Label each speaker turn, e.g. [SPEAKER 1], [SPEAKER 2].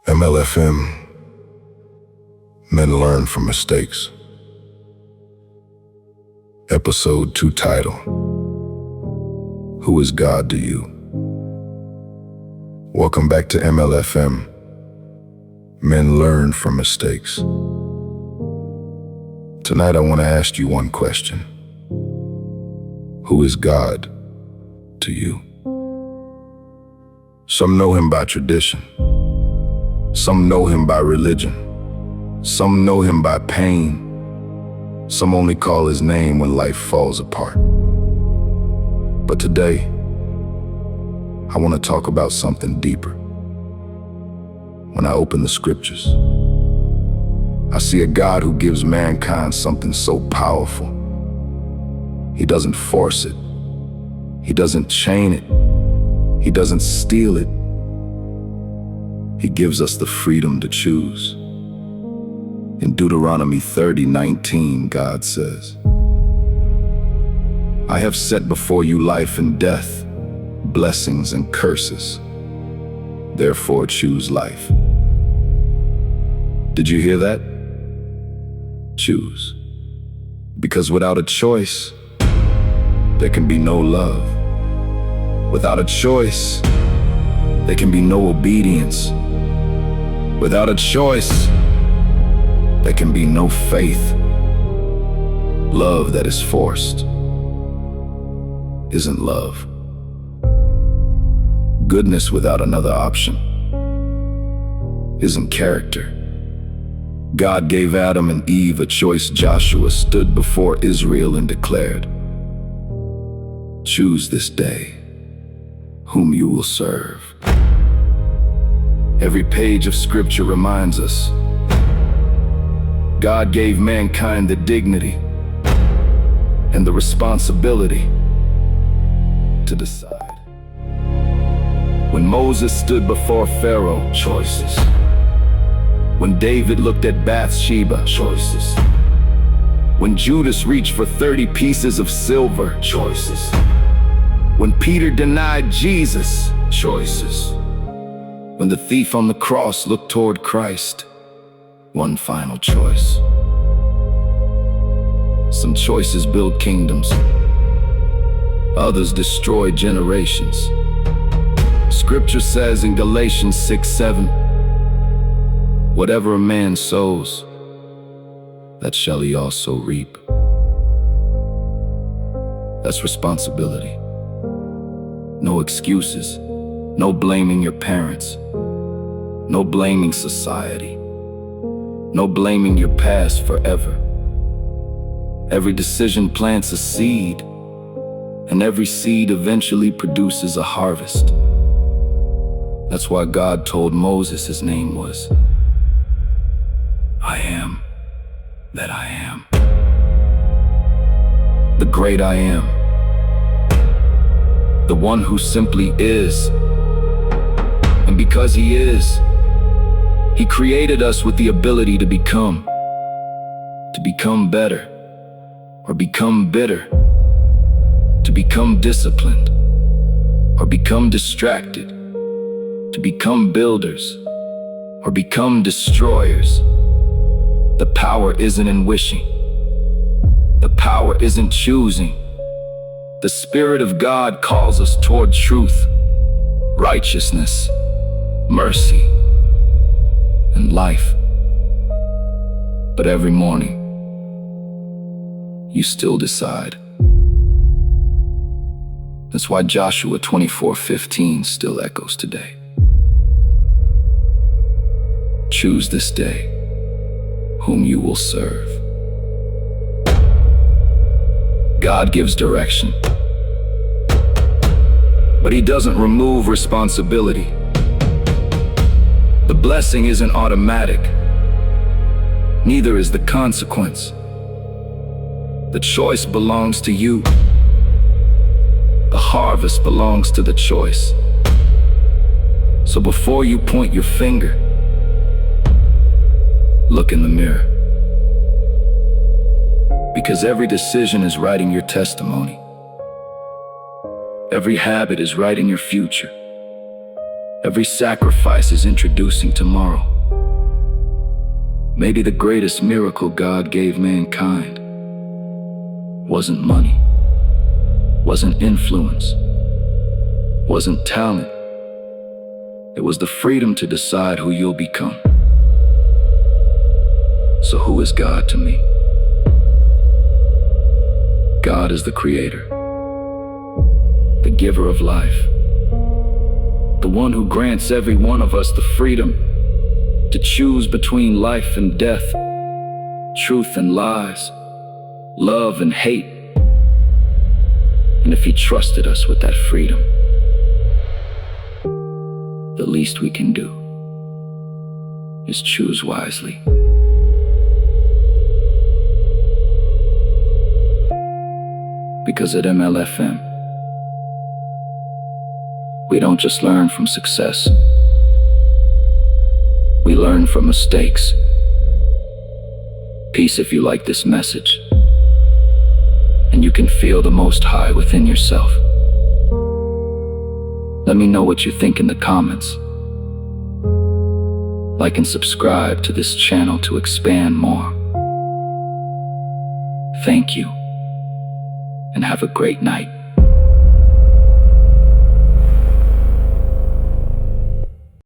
[SPEAKER 1] MLFM, Men Learn from Mistakes. Episode 2 title, Who is God to you? Welcome back to MLFM, Men Learn from Mistakes. Tonight I want to ask you one question. Who is God to you? Some know him by tradition. Some know him by religion. Some know him by pain. Some only call his name when life falls apart. But today, I want to talk about something deeper. When I open the scriptures, I see a God who gives mankind something so powerful. He doesn't force it. He doesn't chain it. He doesn't steal it. He gives us the freedom to choose. In Deuteronomy 30:19, God says, I have set before you life and death, blessings and curses. Therefore choose life. Did you hear that? Choose. Because without a choice, there can be no love. Without a choice, there can be no obedience. Without a choice, there can be no faith. Love that is forced isn't love. Goodness without another option isn't character. God gave Adam and Eve a choice. Joshua stood before Israel and declared, choose this day whom you will serve. Every page of scripture reminds us God gave mankind the dignity and the responsibility to decide. When Moses stood before Pharaoh, choices. When David looked at Bathsheba, choices. When Judas reached for 30 pieces of silver, choices. When Peter denied Jesus, choices. When the thief on the cross looked toward Christ, one final choice. Some choices build kingdoms. Others destroy generations. Scripture says in Galatians 6:7, whatever a man sows, that shall he also reap. That's responsibility. No excuses. No blaming your parents. No blaming society. No blaming your past forever. Every decision plants a seed, and every seed eventually produces a harvest. That's why God told Moses his name was I am that I am. The great I am. The one who simply is. And because he is, he created us with the ability to become better, or become bitter, to become disciplined, or become distracted, to become builders, or become destroyers. The power isn't in wishing. The power isn't choosing. The Spirit of God calls us toward truth, righteousness, mercy, and life. But every morning, you still decide. That's why Joshua 24:15 still echoes today. Choose this day whom you will serve. God gives direction, but he doesn't remove responsibility. The blessing isn't automatic. Neither is the consequence. The choice belongs to you. The harvest belongs to the choice. So before you point your finger, look in the mirror. Because every decision is writing your testimony. Every habit is writing your future. Every sacrifice is introducing tomorrow. Maybe the greatest miracle God gave mankind wasn't money, wasn't influence, wasn't talent. It was the freedom to decide who you'll become. So who is God to me? God is the creator, the giver of life, the one who grants every one of us the freedom to choose between life and death, truth and lies, love and hate. And if he trusted us with that freedom, the least we can do is choose wisely. Because at MLFM, we don't just learn from success, we learn from mistakes. Peace if you like this message, and you can feel the Most High within yourself. Let me know what you think in the comments. Like and subscribe to this channel to expand more. Thank you, and have a great night.